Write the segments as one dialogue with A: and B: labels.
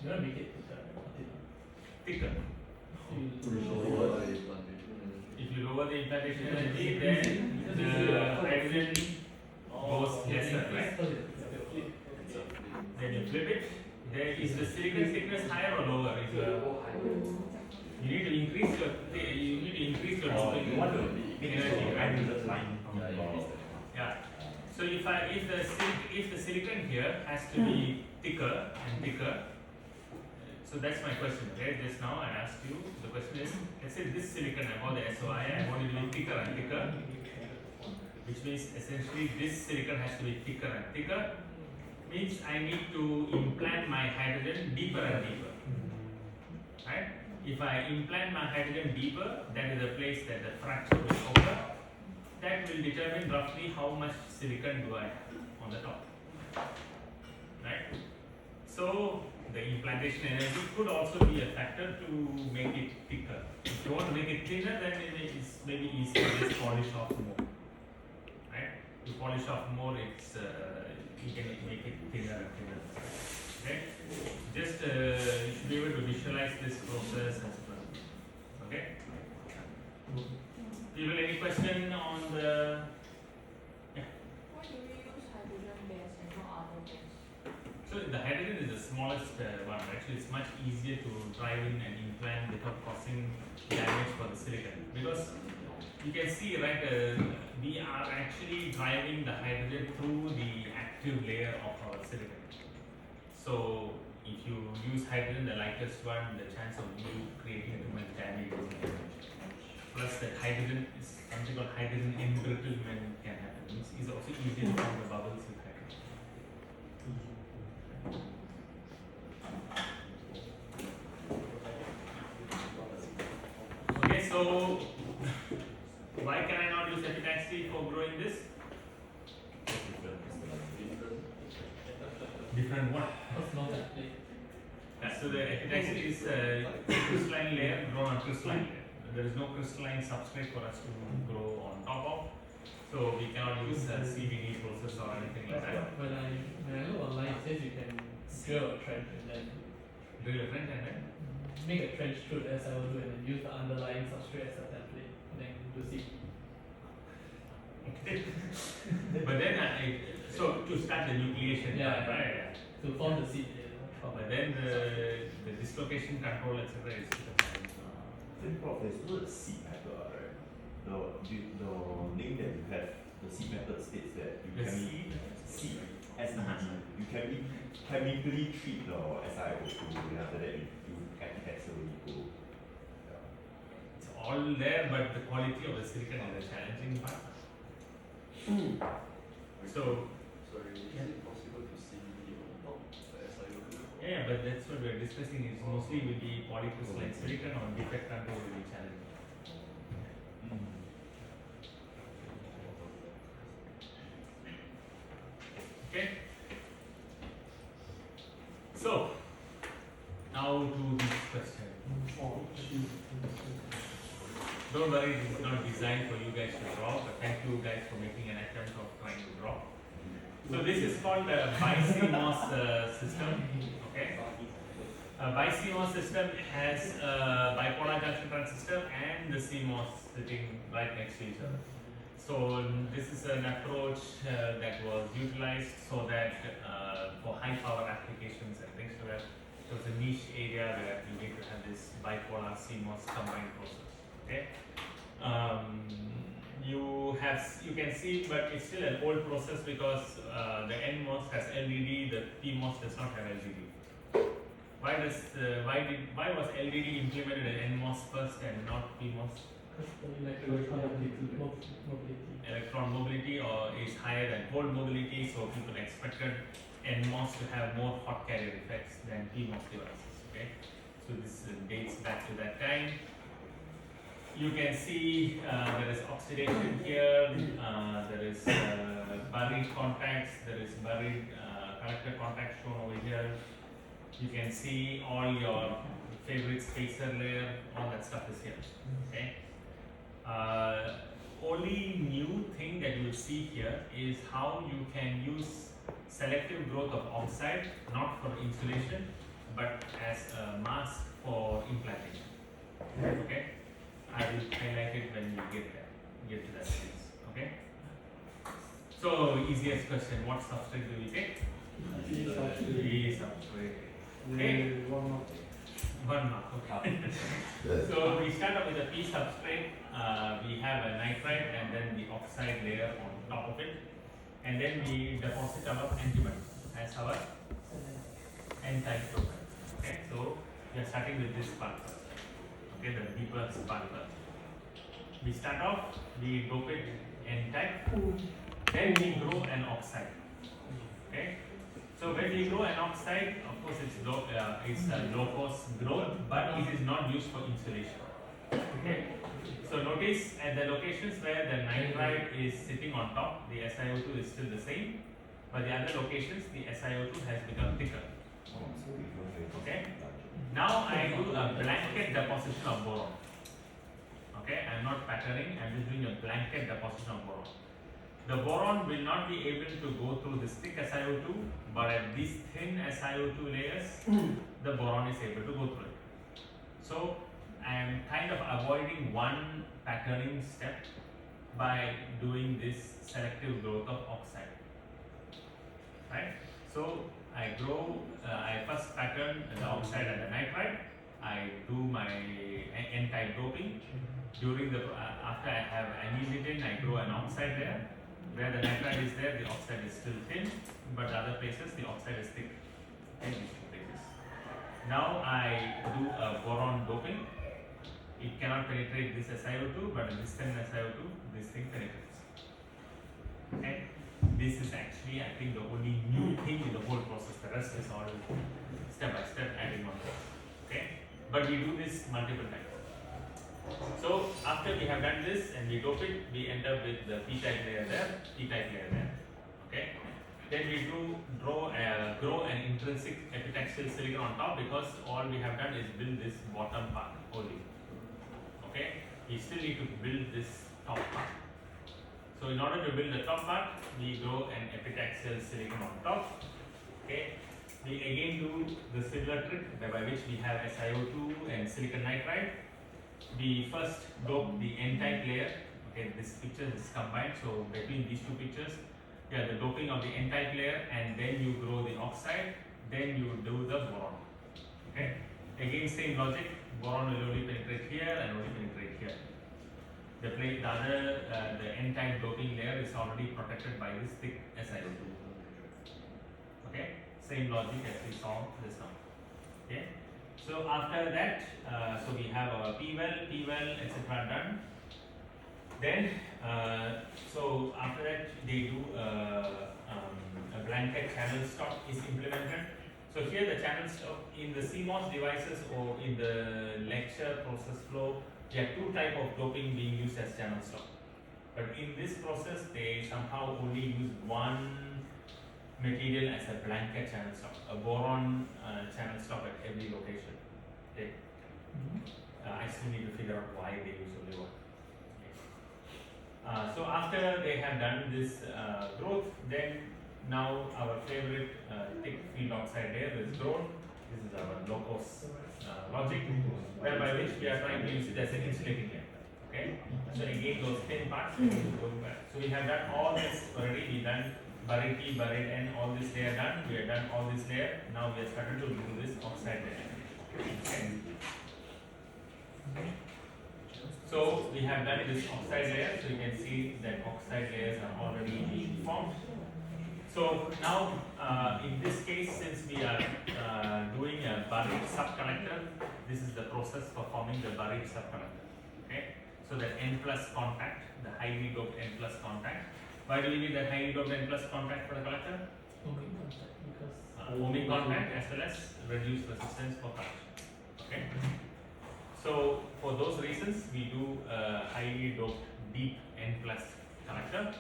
A: You want to make it thicker.
B: thicker.
C: Lower the implantation energy.
B: If you lower the implantation energy, then the hydrogen goes lesser, right? Then you flip it. There is the silicon thickness higher or lower? You need to increase your
D: You want to make it
B: energy,
D: so
B: right?
D: hydrogen line
B: Yeah. So if the silicon here has to be thicker and thicker, so that's my question. Okay, just now I asked you. The question is, let's say this silicon about the SOI, I want it to be thicker and thicker, which means essentially this silicon has to be thicker and thicker. Means I need to implant my hydrogen deeper and deeper, right? If I implant my hydrogen deeper, that is the place that the fracture will occur. That will determine roughly how much silicon do I have on the top, right? So the implantation energy could also be a factor to make it thicker. If you want to make it thinner, then it's maybe easier to just polish off more, right? To polish off more, it's you can make it thinner and thinner. Okay, just you should be able to visualize this process as well. Okay. People, any question on the? Yeah.
E: Why do we use hydrogen gas and not other gas?
B: So the hydrogen is the smallest one, right? So it's much easier to drive in and implant without causing damage for the silicon. Because you can see, right, we are actually driving the hydrogen through the active layer of our silicon. So if you use hydrogen, the lightest one, the chance of you creating too much damage is very much. Plus that hydrogen is something called hydrogen embrittlement can happen. It's also easier to form the bubbles with hydrogen. Okay, so why can I not use epitaxy for growing this? Different what? Yeah, so the epitaxy is a crystalline layer grown on crystalline layer. There is no crystalline substrate for us to grow on top of. So we cannot use a CVD process or anything like that.
A: When I look online, it says you can drill a trench and then
B: Drill a trench and then
A: make a trench through the SiO2 and then use the underlying substrate as a template and then do seed.
B: okay. But then so to start the nucleation,
A: Yeah.
B: right?
A: To form the seed.
B: But then the dislocation control, etc. is
D: Then Prof, there's also the seed method, right? The link that you have, the seed method states that you
B: the
D: can
B: seed.
D: seed SED. You can chemically treat the SiO2 and after that you epitaxially go.
B: It's all there, but the quality of the silicon is a challenging part. So
C: Sorry, is it possible to see on top the SiO2?
B: yeah, but that's what we're discussing. Is mostly will be polycrystalline silicon or defect control will be challenging. Okay. So now to this question. Don't worry, this is not designed for you guys to draw, but thank you guys for making an attempt of trying to draw. So this is called a BiCMOS system. Okay. A BiCMOS system has a bipolar junction transistor and the CMOS sitting right next to each other. So this is an approach that was utilized so that for high power applications and things like that, it was a niche area where you need to have this bipolar CMOS combined process. Okay. You can see, but it's still an old process because the NMOS has LED, the PMOS does not have LED. Why was LED implemented in NMOS first and not PMOS? Electron mobility is higher than hole mobility, so people expected NMOS to have more hot carrier effects than PMOS devices. Okay, so this dates back to that time. You can see there is oxidation here, there is buried contacts, there is buried collector contacts shown over here. You can see all your favorite spacer layer, all that stuff is here. Okay. Only new thing that you will see here is how you can use selective growth of oxide, not for insulation, but as a mask for implantation. Okay, I will highlight it when we get there, get to that stage. Okay. So easiest question: what substrate do we take? P substrate. Okay. One mark. Okay. So we start off with a P substrate. We have a nitride and then the oxide layer on top of it, and then we deposit our antimony as our N-type dopant. Okay, so we are starting with this part first. Okay, the deeper part first. We start off, we dope it N-type, then we grow an oxide. Okay, so when we grow an oxide, of course it's a low cost growth, but it is not used for insulation. Okay, so notice at the locations where the nitride is sitting on top, the SiO2 is still the same, but the other locations the SiO2 has become thicker. Okay, now I do a blanket deposition of boron. Okay, I am not patterning, I am just doing a blanket deposition of boron. The boron will not be able to go through this thick SiO2, but at these thin SiO2 layers, the boron is able to go through it. So I am kind of avoiding one patterning step by doing this selective growth of oxide. Right? So I I first pattern the oxide and the nitride. I do my N-type doping. During the after I have annealed it in, I grow an oxide there. Where the nitride is there, the oxide is still thin, but other places the oxide is thick. In these two places. Now I do a boron doping. It cannot penetrate this SiO2, but this thin SiO2, this thing penetrates. Okay. This is actually, I think, the only new thing in the whole process. The rest is all step by step adding on. Okay, but we do this multiple times. So after we have done this and we dope it, we end up with the P-type layer there, P-type layer there. Okay, then we grow an intrinsic epitaxial silicon on top, because all we have done is build this bottom part only. Okay, we still need to build this top part. So in order to build the top part, we grow an epitaxial silicon on top. Okay, we again do the similar trick by which we have SiO2 and silicon nitride. We first dope the N-type layer. Okay, this picture is combined, so between these two pictures, you have the doping of the N-type layer, and then you grow the oxide, then you do the boron. Okay, again same logic. Boron will only penetrate here and only penetrate here. The N-type doping layer is already protected by this thick SiO2. Okay, same logic as we saw this one. Okay, so after that, so we have our P-well, etc. done. Then, so after that, they do a blanket channel stop is implemented. So here the channel stop in the CMOS devices or in the lecture process flow, there are two types of doping being used as channel stop. But in this process, they somehow only use one material as a blanket channel stop, a boron channel stop at every location. Okay. I still need to figure out why they use only one. Okay. So after they have done this growth, then now our favorite thick field oxide layer is grown. This is our low-cost logic, whereby which we are trying to use it as an insulating layer. Okay. So again, those thin parts we need to go back. So we have done all this already. We done buried P, buried N, all this layer done. We have done all this layer. Now we are started to do this oxide layer. Okay. So we have done this oxide layer. So you can see that oxide layers are already being formed. So now, in this case, since we are doing a buried subconductor, this is the process for forming the buried subconductor. Okay, so the N plus contact, the highly doped N plus contact. Why do we need that highly doped N plus contact for the conductor?
A: Ohmic contact, because
B: Ohmic contact as well as reduced resistance for current. Okay, so for those reasons, we do a highly doped deep N plus conductor.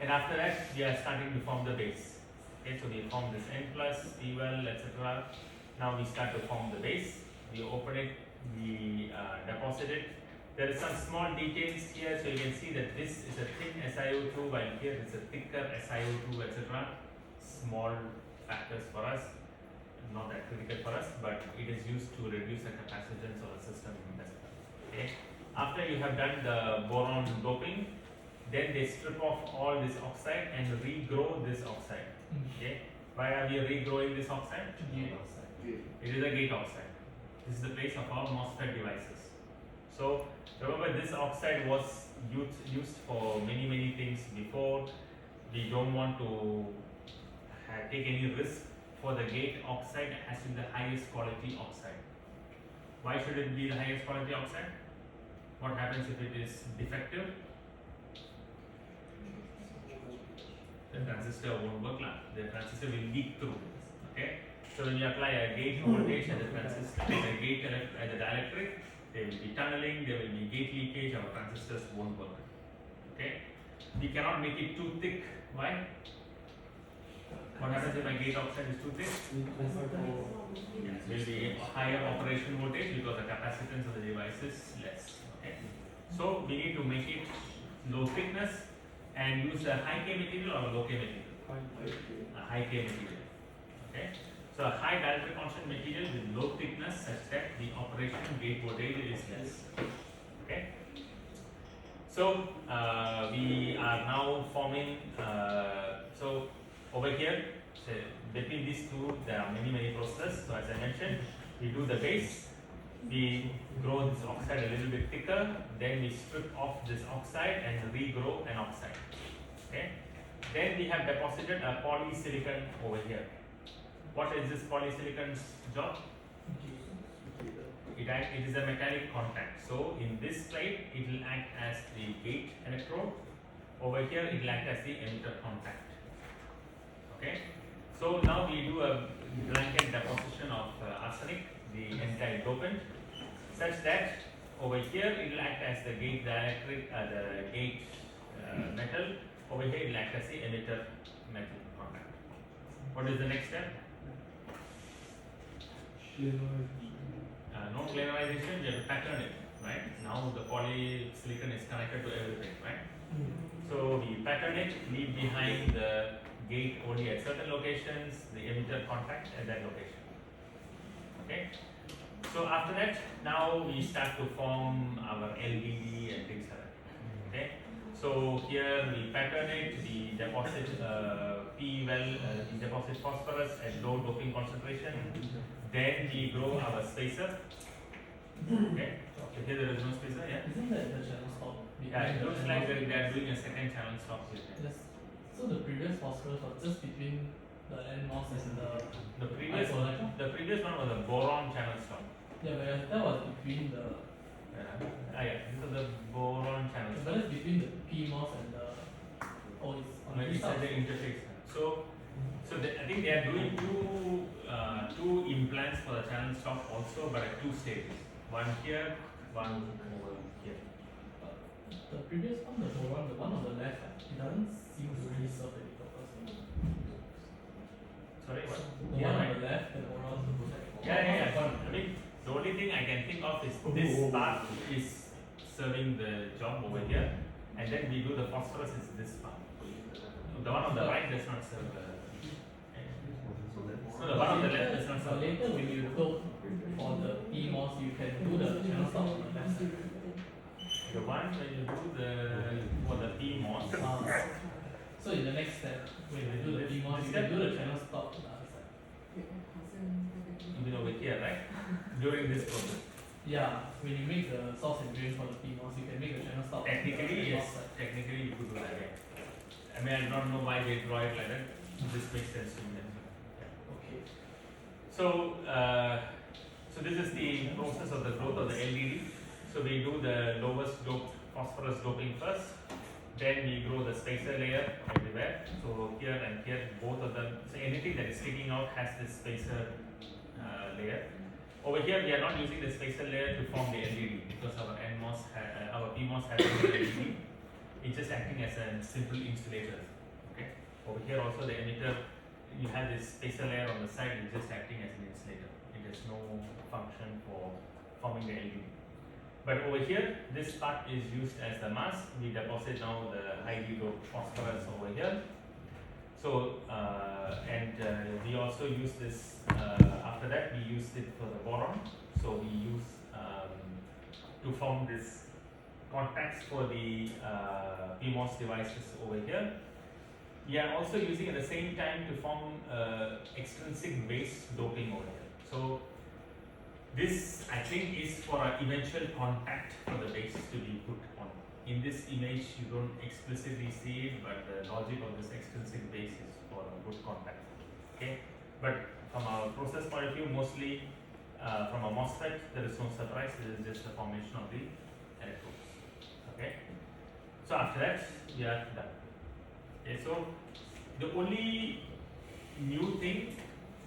B: And after that, we are starting to form the base. Okay, so we form this N plus, P-well, etc. Now we start to form the base. We open it, we deposit it. There is some small details here, so you can see that this is a thin SiO2, while here it's a thicker SiO2, etc. Small factors for us. not that critical for us, but it is used to reduce the capacitance of the system as well. Okay. After you have done the boron doping, then they strip off all this oxide and regrow this oxide. Okay. Why are we regrowing this oxide?
A: Gate oxide.
B: It is a gate oxide. This is the place of our MOSFET devices. So remember, this oxide was used for many things before. We don't want to take any risk for the gate oxide has to be the highest quality oxide. Why should it be the highest quality oxide? What happens if it is defective? The transistor won't work. The transistor will leak through. Okay. So when you apply a gate voltage at the transistor, the gate at the dielectric, there will be tunneling, there will be gate leakage, our transistors won't work. Okay. We cannot make it too thick. Why? What happens if my gate oxide is too thick? Yes, will be higher operation voltage because the capacitance of the device is less. Okay. So we need to make it low thickness and use a high K material or a low K material? A high K material. Okay. So a high dielectric constant material with low thickness such that the operation gate voltage is less. Okay. So we are now forming. So over here, so between these two, there are many processes. So as I mentioned, we do the base. We grow this oxide a little bit thicker. Then we strip off this oxide and regrow an oxide. Okay. Then we have deposited a polysilicon over here. What is this polysilicon's job? It is a metallic contact. So in this slide, it will act as the gate electrode. Over here, it will act as the emitter contact. Okay. So now we do a blanket deposition of arsenic, the N-type dopant, such that over here it will act as the gate dielectric, the gate metal. Over here it will act as the emitter metal contact. What is the next step? No planarization, we have to pattern it, right? Now the polysilicon is connected to everything, right? So we pattern it, leave behind the gate only at certain locations, the emitter contact at that location. Okay? So after that, now we start to form our LDD and things like that. Okay? So here we pattern it, we deposit P well, we deposit phosphorus at low doping concentration. Then we grow our spacer. Okay. So here there is no spacer, yeah?
A: Isn't that the channel stop?
B: Yeah, it looks like they are doing a second channel stop with it.
A: Yes. So the previous phosphorus was just between the NMOS and
B: The previous one was a boron channel stop.
A: yeah, but that was between the
B: Yeah, this is the boron channel
A: but
B: stop.
A: that's between the PMOS and the it's on
B: Maybe
A: this
B: it's at the
A: side.
B: interface. So I think they are doing two implants for the channel stop also, but at two stages. One here, one over here.
A: The previous one, the boron, the one on the left, it doesn't seem to really serve any purpose.
B: Sorry, what?
A: The
B: Yeah,
A: one on
B: right.
A: the left, the boron.
B: Yeah. I mean, the only thing I can think of is this part is serving the job over here, and then we do the phosphorus is this part. The one on the right does not serve the. So the one on the left does not
A: So
B: serve.
A: later when you go for the PMOS, you can do the channel stop on the left side.
B: The one when you do for the PMOS.
A: So in the next step, when you do the PMOS, you can do the channel stop on the other side.
B: Even over here, right? During this process.
A: Yeah, when you make the source and drain for the PMOS, you can make the channel stop on the
B: Technically, yes.
A: PMOS side.
B: Technically, you could do that. Yeah. I mean, I don't know why they draw it like that. This makes sense to me.
A: Okay.
B: So this is the process of the growth of the LDD. So we do the lowest doped phosphorus doping first. Then we grow the spacer layer everywhere. So here and here, both of them. So anything that is sticking out has this spacer layer. Over here, we are not using the spacer layer to form the LDD because our our PMOS has no LDD. It's just acting as a simple insulator. Okay. Over here also the emitter, you have this spacer layer on the side. It's just acting as an insulator. It has no function for forming the LDD. But over here, this part is used as the mask. We deposit now the highly doped phosphorus over here. So we also use this. After that, we used it for the boron. So we use to form this contacts for the PMOS devices over here. We are also using at the same time to form extrinsic base doping over here. So this I think is for an eventual contact for the base to be put on. In this image you don't explicitly see it, but the logic of this extrinsic base is for a good contact. Okay, but from our process point of view, mostly from a MOSFET, there is no surprise. This is just the formation of the electrodes. Okay, so after that we are done. Okay, so the only new thing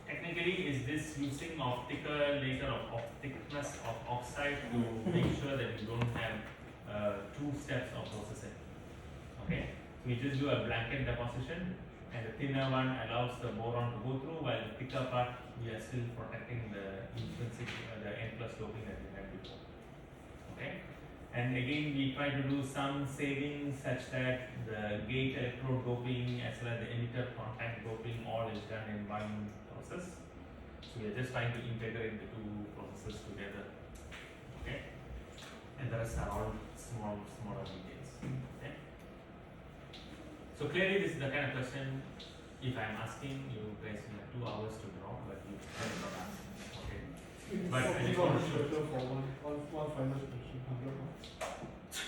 B: technically is this using of thicker layer of thickness of oxide to make sure that you don't have two steps of processing. Okay, so we just do a blanket deposition, and the thinner one allows the boron to go through, while the thicker part we are still protecting the intrinsic the N plus doping that we had before. Okay, and again we try to do some savings such that the gate electrode doping as well as the emitter contact doping all is done in one process. So we are just trying to integrate the two processes together. Okay, and the rest are all smaller details. Okay, so clearly this is the kind of question, if I am asking you guys, you have 2 hours to draw, but you cannot ask. Okay, but I just want to show.
F: For one final question, 100 marks.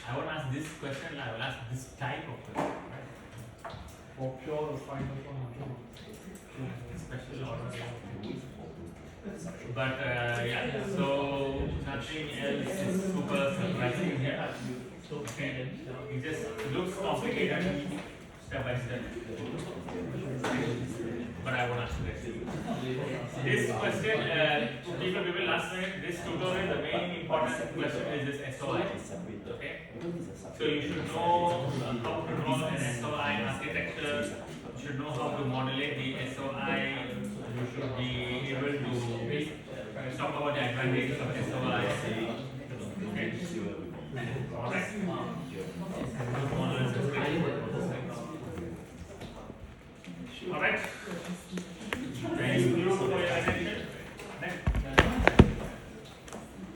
B: I won't ask this question, I will ask this type of question, right?
F: For pure the final 100 marks.
B: Special order. But yeah, so nothing else is super surprising here. Okay, it just looks complicated step by step. But I won't ask you guys. This question, people last minute, this tutorial, the main important question is this SOI. Okay, so you should know how to draw an SOI architecture. You should know how to modulate the SOI. You should be able to talk about the advantages of SOI. Okay. Alright.